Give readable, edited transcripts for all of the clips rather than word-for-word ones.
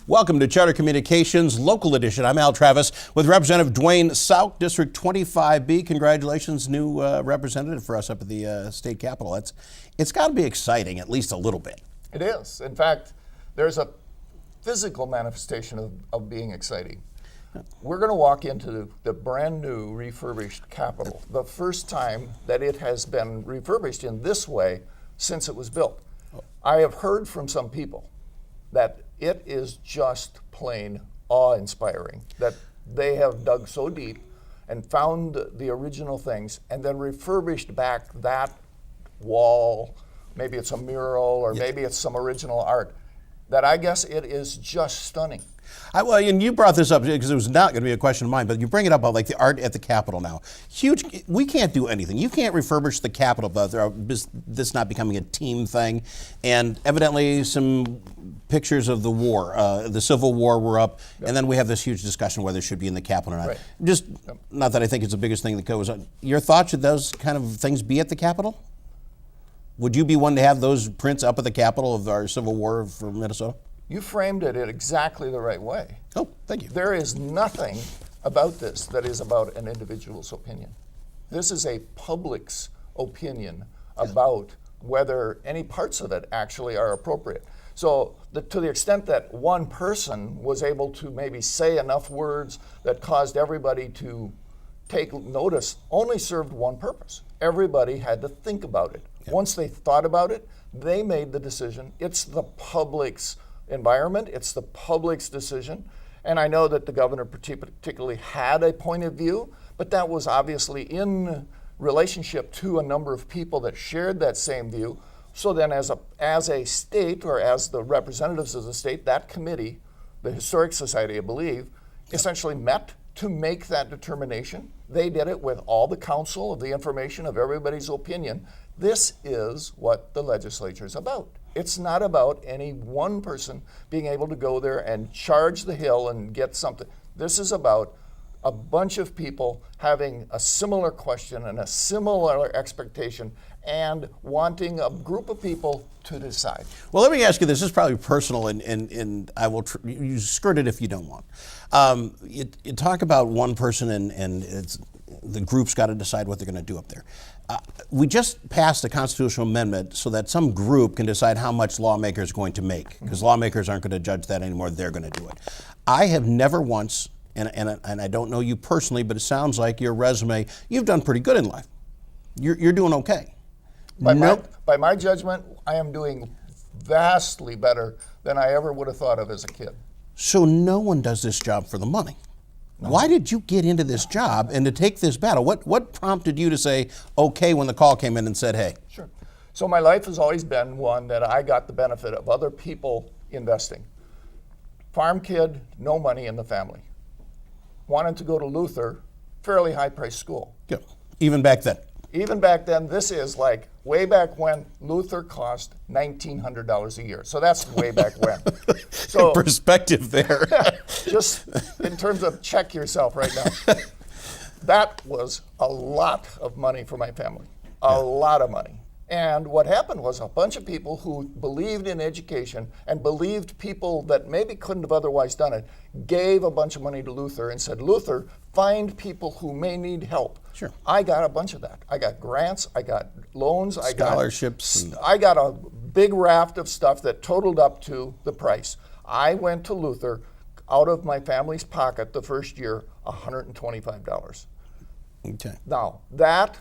Welcome to Charter Communications Local Edition. I'm Al Travis with Representative Duane Sauke, District 25B. Congratulations, new representative for us up at the state capitol. It's got to be exciting, at least a little bit. It is. In fact, there's a physical manifestation of being exciting. We're going to walk into the brand new refurbished Capitol, the first time that it has been refurbished in this way since it was built. I have heard from some people that it is just plain awe-inspiring, that they have dug so deep and found the original things and then refurbished back that wall, maybe it's a mural or maybe it's some original art, that I guess it is just stunning. Well, and you brought this up because it was not going to be a question of mine, but you bring it up about like the art at the Capitol now. Huge. We can't do anything. You can't refurbish the Capitol without this not becoming a team thing. And evidently some pictures of the war, the Civil War were up, and then we have this huge discussion whether it should be in the Capitol or not. Right. Just, not that I think it's the biggest thing that goes on. Your thoughts, should those kind of things be at the Capitol? Would you be one to have those prints up at the Capitol of our Civil War for Minnesota? You framed it in exactly the right way. Oh, thank you. There is nothing about this that is about an individual's opinion. This is a public's opinion about whether any parts of it actually are appropriate. So to the extent that one person was able to maybe say enough words that caused everybody to take notice, only served one purpose. Everybody had to think about it. Yep. Once they thought about it, they made the decision. It's the public's environment, it's the public's decision. And I know that the governor particularly had a point of view, but that was obviously in relationship to a number of people that shared that same view. So then as a state, or as the representatives of the state, that committee, the Historic Society, I believe, essentially met to make that determination. They did it with all the counsel of the information of everybody's opinion. This is what the legislature is about. It's not about any one person being able to go there and charge the hill and get something. This is about a bunch of people having a similar question and a similar expectation and wanting a group of people to decide. Well, let me ask you this. This is probably personal, and I will you skirt it if you don't want. You talk about one person, and the group's got to decide what they're going to do up there. We just passed a constitutional amendment so that some group can decide how much lawmakers are going to make, because lawmakers aren't going to judge that anymore. They're going to do it. I have never once, and I don't know you personally, but it sounds like your resume, you've done pretty good in life. You're doing okay. By my judgment, I am doing vastly better than I ever would have thought of as a kid. So no one does this job for the money. No. Why did you get into this job and to take this battle? What prompted you to say okay when the call came in and said, hey? Sure. So my life has always been one that I got the benefit of other people investing. Farm kid, no money in the family. Wanted to go to Luther, fairly high-priced school. Yeah. Even back then? Even back then, this is like way back when Luther cost $1,900 a year. So that's way back when. So perspective there. Just in terms of check yourself right now. That was a lot of money for my family, a lot of money. And what happened was a bunch of people who believed in education and believed people that maybe couldn't have otherwise done it gave a bunch of money to Luther and said, Luther, find people who may need help. Sure. I got a bunch of that. I got grants, I got loans, scholarships. I got a big raft of stuff that totaled up to the price. I went to Luther out of my family's pocket the first year, $125. Okay. Now, that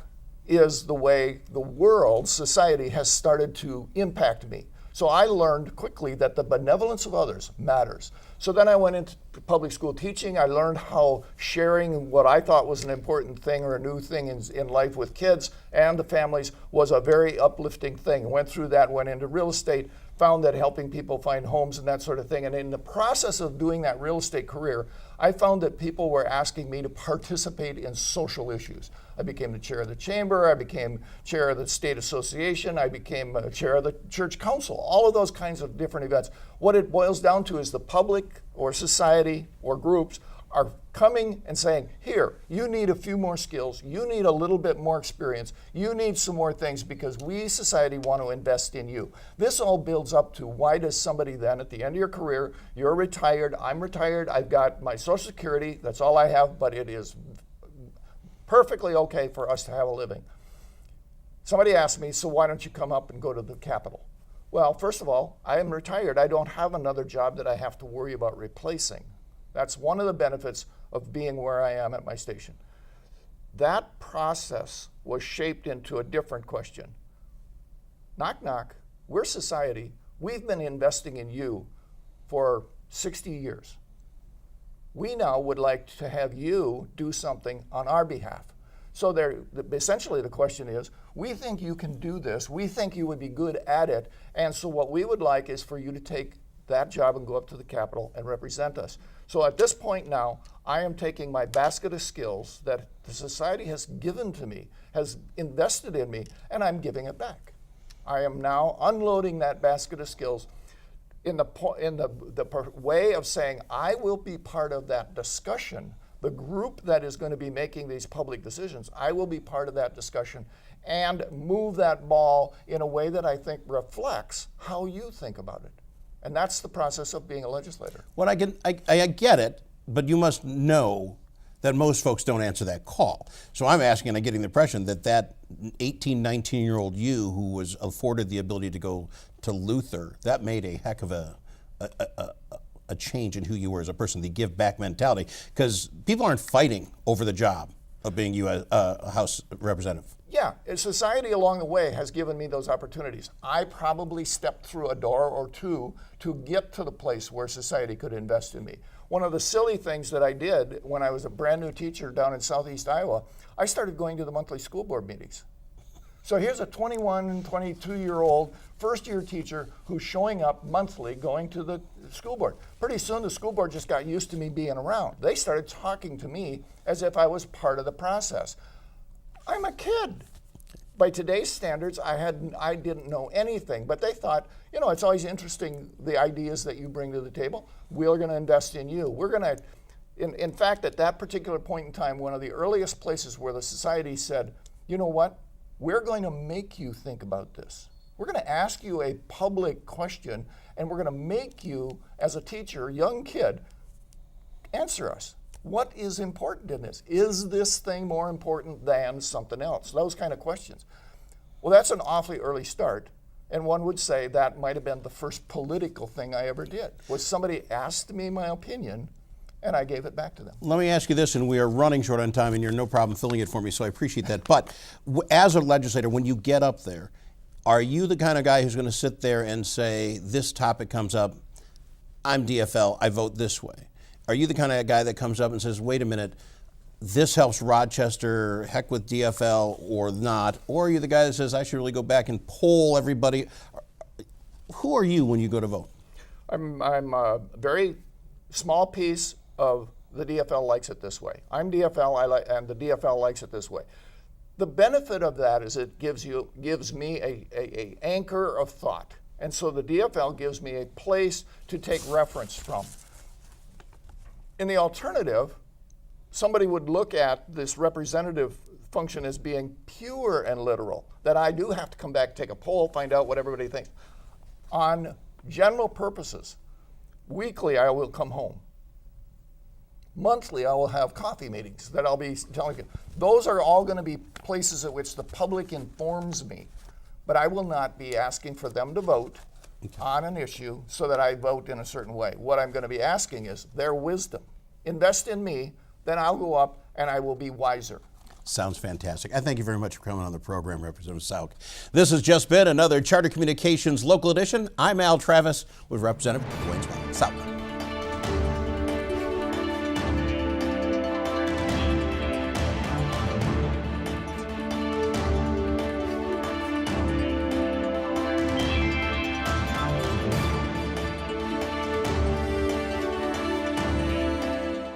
is the way the world, society, has started to impact me. So I learned quickly that the benevolence of others matters. So then I went into public school teaching. I learned how sharing what I thought was an important thing or a new thing in life with kids and the families was a very uplifting thing. Went through that, went into real estate, found that helping people find homes and that sort of thing. And in the process of doing that real estate career, I found that people were asking me to participate in social issues. I became the chair of the chamber, I became chair of the state association, I became chair of the church council, all of those kinds of different events. What it boils down to is the public or society or groups are coming and saying, here, you need a few more skills, you need a little bit more experience, you need some more things because we, society, want to invest in you. This all builds up to why does somebody then at the end of your career, you're retired, I'm retired, I've got my Social Security, that's all I have, but it is perfectly okay for us to have a living. Somebody asked me, so why don't you come up and go to the Capitol? Well, first of all, I am retired. I don't have another job that I have to worry about replacing. That's one of the benefits of being where I am at my station. That process was shaped into a different question. Knock, knock, we're society. We've been investing in you for 60 years. We now would like to have you do something on our behalf. So essentially the question is, we think you can do this, we think you would be good at it, and so what we would like is for you to take that job and go up to the Capitol and represent us. So at this point now, I am taking my basket of skills that the society has given to me, has invested in me, and I'm giving it back. I am now unloading that basket of skills in the way of saying I will be part of that discussion. The group that is going to be making these public decisions, I will be part of that discussion and move that ball in a way that I think reflects how you think about it. And that's the process of being a legislator. Well, I get it, but you must know that most folks don't answer that call. So I'm asking, and I'm getting the impression that 18, 19-year-old you who was afforded the ability to go to Luther, that made a heck of a change in who you were as a person, the give back mentality, because people aren't fighting over the job of being a House representative. Yeah, society along the way has given me those opportunities. I probably stepped through a door or two to get to the place where society could invest in me. One of the silly things that I did when I was a brand new teacher down in southeast Iowa, I started going to the monthly school board meetings. So here's a 21, 22-year-old first-year teacher who's showing up monthly going to the school board. Pretty soon the school board just got used to me being around. They started talking to me as if I was part of the process. I'm a kid. By today's standards, I didn't know anything, but they thought, you know, it's always interesting the ideas that you bring to the table. We're going to invest in you. We're going to, in fact, at that particular point in time, one of the earliest places where the society said, you know what, we're going to make you think about this. We're going to ask you a public question, and we're going to make you, as a teacher, young kid, answer us. What is important in this? Is this thing more important than something else? Those kind of questions. Well, that's an awfully early start, and one would say that might have been the first political thing I ever did, was somebody asked me my opinion, and I gave it back to them. Let me ask you this, and we are running short on time, and you're no problem filling it for me, so I appreciate that. But as a legislator, when you get up there, are you the kind of guy who's going to sit there and say, this topic comes up, I'm DFL, I vote this way? Are you the kind of guy that comes up and says, wait a minute, this helps Rochester, heck with DFL or not? Or are you the guy that says, I should really go back and poll everybody? Who are you when you go to vote? I'm a very small piece of the DFL likes it this way. I'm DFL, and the DFL likes it this way. The benefit of that is it gives me a anchor of thought. And so the DFL gives me a place to take reference from. In the alternative, somebody would look at this representative function as being pure and literal, that I do have to come back, take a poll, find out what everybody thinks. On general purposes, weekly I will come home. Monthly I will have coffee meetings that I'll be telling you. Those are all going to be places at which the public informs me, but I will not be asking for them to vote on an issue so that I vote in a certain way. What I'm going to be asking is their wisdom. Invest in me, then I'll go up and I will be wiser. Sounds fantastic. I thank you very much for coming on the program, Representative Sauke. This has just been another Charter Communications Local Edition. I'm Al Travis with Representative Duane Sauke.